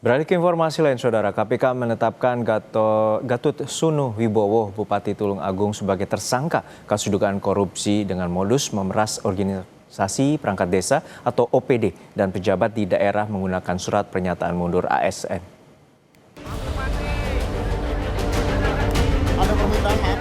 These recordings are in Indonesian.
Beralih ke informasi lain, Saudara, KPK menetapkan Gatut Sunu Wibowo, Bupati Tulung Agung sebagai tersangka kasus dugaan korupsi dengan modus memeras organisasi perangkat desa atau OPD dan pejabat di daerah menggunakan surat pernyataan mundur ASN. Ada permintaan maaf.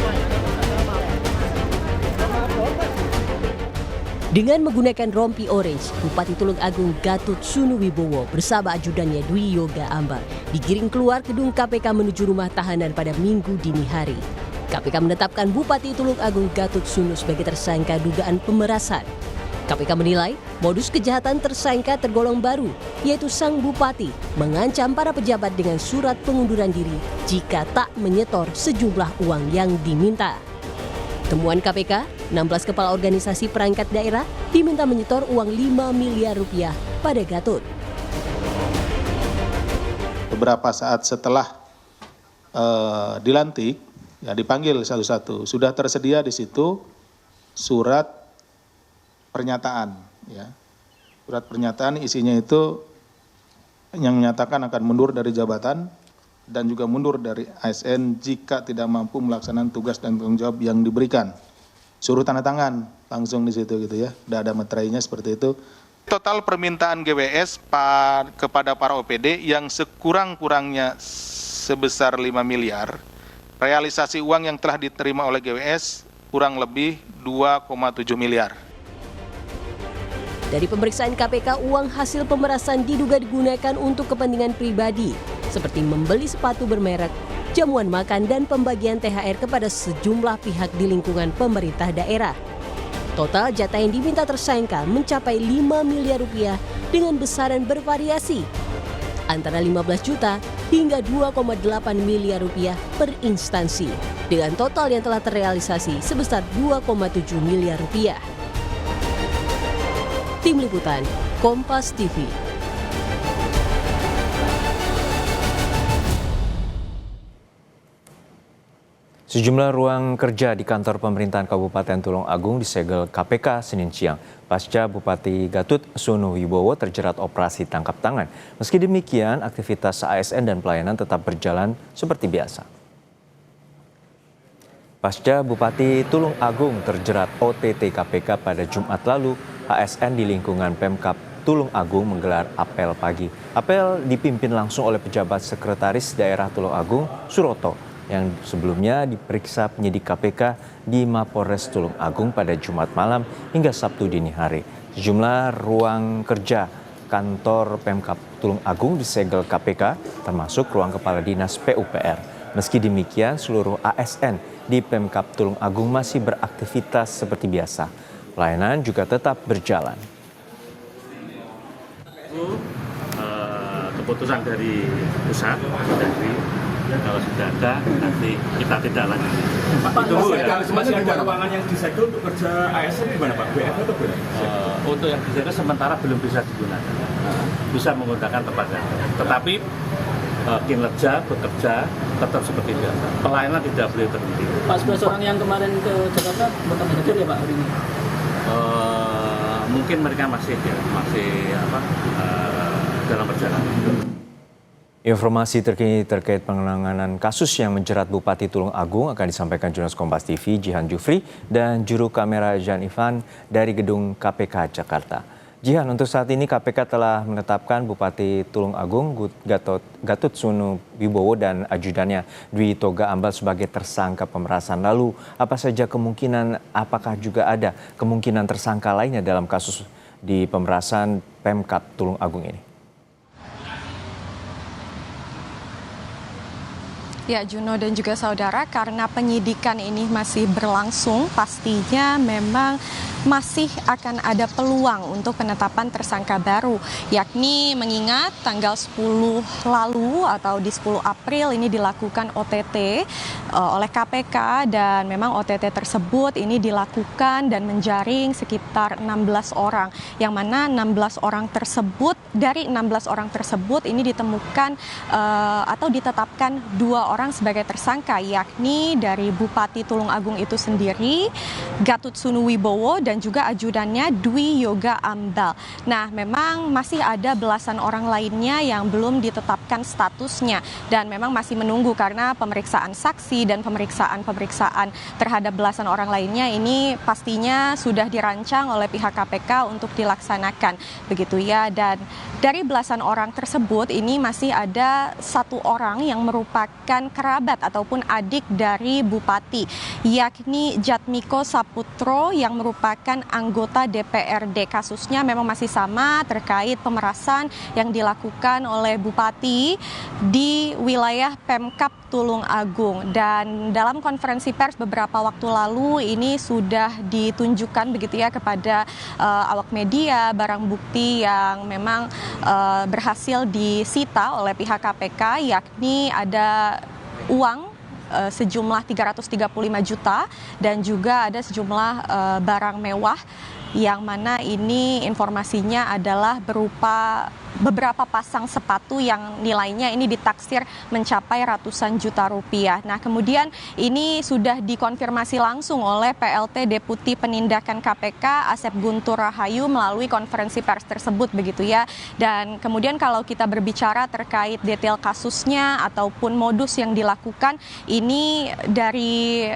Dengan menggunakan rompi orange, Bupati Tulung Agung Gatut Sunu Wibowo bersama ajudannya Dwi Yoga Ambal digiring keluar gedung KPK menuju rumah tahanan pada Minggu dini hari. KPK menetapkan Bupati Tulung Agung Gatut Sunu sebagai tersangka dugaan pemerasan. KPK menilai modus kejahatan tersangka tergolong baru, yaitu sang bupati mengancam para pejabat dengan surat pengunduran diri jika tak menyetor sejumlah uang yang diminta. Temuan KPK, 16 kepala organisasi perangkat daerah diminta menyetor uang 5 miliar rupiah pada Gatut. Beberapa saat setelah dilantik, ya dipanggil satu-satu. Sudah tersedia di situ surat pernyataan. Ya. Surat pernyataan isinya itu yang menyatakan akan mundur dari jabatan dan juga mundur dari ASN jika tidak mampu melaksanakan tugas dan tanggung jawab yang diberikan. Suruh tanda tangan langsung di situ gitu ya. Udah ada materainya seperti itu. Total permintaan GWS kepada para OPD yang sekurang-kurangnya sebesar 5 miliar. Realisasi uang yang telah diterima oleh GWS kurang lebih 2,7 miliar. Dari pemeriksaan KPK, uang hasil pemerasan diduga digunakan untuk kepentingan pribadi, seperti membeli sepatu bermerek, jamuan makan, dan pembagian THR kepada sejumlah pihak di lingkungan pemerintah daerah. Total jatah yang diminta tersangka mencapai 5 miliar rupiah dengan besaran bervariasi, antara 15 juta hingga 2,8 miliar rupiah per instansi, dengan total yang telah terrealisasi sebesar 2,7 miliar rupiah. Tim Liputan, Kompas TV. Sejumlah ruang kerja di kantor pemerintahan Kabupaten Tulung Agung disegel KPK Senin siang pasca Bupati Gatut Sunu Wibowo terjerat operasi tangkap tangan. Meski demikian, aktivitas ASN dan pelayanan tetap berjalan seperti biasa. Pasca Bupati Tulung Agung terjerat OTT KPK pada Jumat lalu, ASN di lingkungan Pemkab Tulung Agung menggelar apel pagi. Apel dipimpin langsung oleh pejabat sekretaris daerah Tulung Agung, Suroto, yang sebelumnya diperiksa penyidik KPK di Mapolres Tulung Agung pada Jumat malam hingga Sabtu dini hari. Sejumlah ruang kerja kantor Pemkab Tulung Agung disegel KPK, termasuk ruang kepala dinas PUPR. Meski demikian, seluruh ASN di Pemkab Tulung Agung masih beraktivitas seperti biasa. Pelayanan juga tetap berjalan. Keputusan dari pusat, dari kalau sudah ada nanti kita tidak lanjut. Pak, masih ada ruangan yang disegel untuk kerja ASN di mana Pak? BF atau BF? Untuk yang disegel sementara belum bisa digunakan. Bisa menggunakan tempat lain. Tetapi kinerja, bekerja tetap seperti biasa. Pelayanan tidak boleh berhenti. Pak, 11 orang yang kemarin ke Jakarta bakal hadir ya Pak hari ini? Mungkin mereka masih dalam perjalanan. Informasi terkini terkait penanganan kasus yang menjerat Bupati Tulung Agung akan disampaikan jurnalis Kompas TV Jihan Jufri dan juru kamera Jan Ivan dari gedung KPK Jakarta. Jihan, untuk saat ini KPK telah menetapkan Bupati Tulung Agung Gatut Sunu Wibowo dan ajudannya Dwi Yoga Ambal sebagai tersangka pemerasan. Lalu apa saja kemungkinan, apakah juga ada kemungkinan tersangka lainnya dalam kasus di pemerasan Pemkab Tulung Agung ini? Ya, Juno dan juga saudara, karena penyidikan ini masih berlangsung, pastinya memang masih akan ada peluang untuk penetapan tersangka baru, yakni mengingat tanggal 10 lalu atau di 10 April ini dilakukan OTT oleh KPK, dan memang OTT tersebut ini dilakukan dan menjaring sekitar 16 orang, yang mana 16 orang tersebut, dari 16 orang tersebut ini ditemukan atau ditetapkan 2 orang sebagai tersangka, yakni dari Bupati Tulung Agung itu sendiri, Gatot Sunuwibowo, dan juga ajudannya Dwi Yoga Ambal. Nah, memang masih ada belasan orang lainnya yang belum ditetapkan statusnya dan memang masih menunggu karena pemeriksaan saksi dan pemeriksaan terhadap belasan orang lainnya ini pastinya sudah dirancang oleh pihak KPK untuk dilaksanakan, begitu ya. Dan dari belasan orang tersebut ini masih ada satu orang yang merupakan kerabat ataupun adik dari Bupati, yakni Jatmiko Saputro yang merupakan anggota DPRD. Kasusnya memang masih sama terkait pemerasan yang dilakukan oleh Bupati di wilayah Pemkab Tulung Agung. Dan dalam konferensi pers beberapa waktu lalu ini sudah ditunjukkan begitu ya kepada awak media barang bukti yang memang berhasil disita oleh pihak KPK, yakni ada uang sejumlah 335 juta dan juga ada sejumlah barang mewah yang mana ini informasinya adalah berupa beberapa pasang sepatu yang nilainya ini ditaksir mencapai ratusan juta rupiah. Nah, kemudian ini sudah dikonfirmasi langsung oleh PLT Deputi Penindakan KPK Asep Guntur Rahayu melalui konferensi pers tersebut begitu ya. Dan kemudian kalau kita berbicara terkait detail kasusnya ataupun modus yang dilakukan, ini dari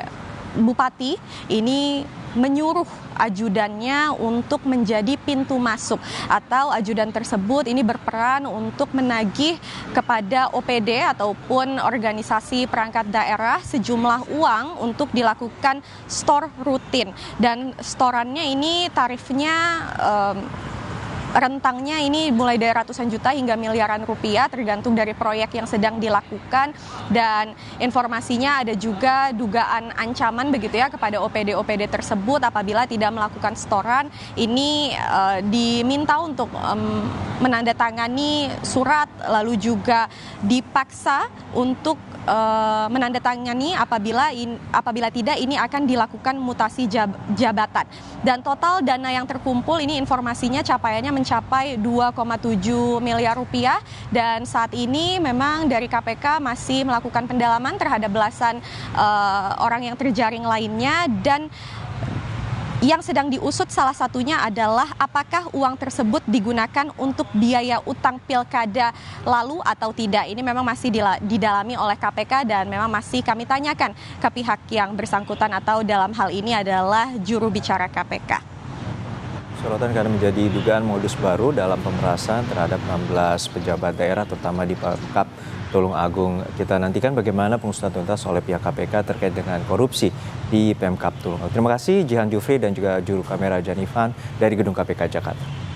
Bupati ini menyuruh ajudannya untuk menjadi pintu masuk, atau ajudan tersebut ini berperan untuk menagih kepada OPD ataupun organisasi perangkat daerah sejumlah uang untuk dilakukan store rutin. Dan storannya ini tarifnya rentangnya ini mulai dari ratusan juta hingga miliaran rupiah tergantung dari proyek yang sedang dilakukan. Dan informasinya ada juga dugaan ancaman begitu ya kepada OPD-OPD tersebut apabila tidak melakukan storan. Ini diminta untuk menandatangani surat, lalu juga dipaksa untuk menandatangani apabila tidak ini akan dilakukan mutasi jabatan. Dan total dana yang terkumpul ini informasinya capaiannya mencapai 2,7 miliar rupiah, dan saat ini memang dari KPK masih melakukan pendalaman terhadap belasan orang yang terjaring lainnya. Dan yang sedang diusut salah satunya adalah apakah uang tersebut digunakan untuk biaya utang pilkada lalu atau tidak. Ini memang masih didalami oleh KPK dan memang masih kami tanyakan ke pihak yang bersangkutan atau dalam hal ini adalah juru bicara KPK. Sorotan karena menjadi dugaan modus baru dalam pemerasan terhadap 16 pejabat daerah terutama di Pemkab Tulung Agung. Kita nantikan bagaimana pengusutan tuntas oleh pihak KPK terkait dengan korupsi di Pemkab Tulung Agung. Terima kasih Jihan Jufri dan juga juru kamera Janifan dari Gedung KPK Jakarta.